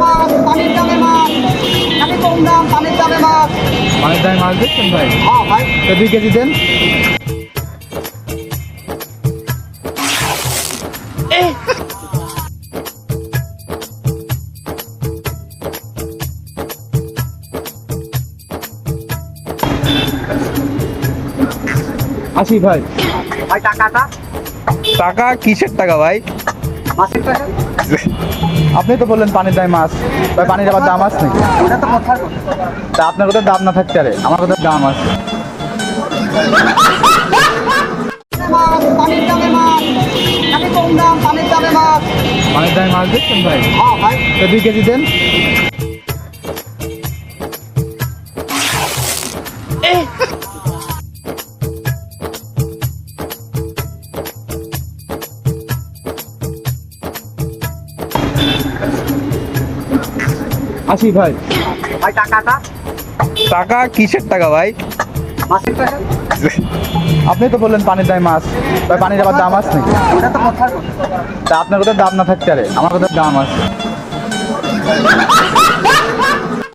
মাছ, পানির দামে মাছ, খালি কম দাম, পানির দামে মাছ। পানির দামে মাছ দিচ্ছেন ভাই? হ্যাঁ ভাই। তো 2 কেজি দেন। আসি ভাই। ভাই টাকাটা? টাকা কিসের টাকা ভাই? মাছের টাকা? আপনি তো বললেন পানির দামে মাছ ভাই, পানির আবার দাম আছে নাকি? ওটা তো কথার কথা। তা আপনার কোথায় দাম না থাকতে পারে, আমার কোথায় দাম আছে। মাছ, পানির দামে মাছ, খালি কম দাম, পানির দামে মাছ। পানির দামে মাছ দিচ্ছেন ভাই? হ্যাঁ ভাই। তো 2 কেজি দেন। আসি ভাই। ভাই টাকাটা? টাকা কিসের টাকা ভাই? মাছের টাকা? আপনি তো বললেন পানির দামে মাছ ভাই, পানির আবার দাম আছে নাকি? ওটা তো কথার কথা। তা আপনার কোথায় দাম না থাকতে পারে, আমার কোথায় দাম আছে।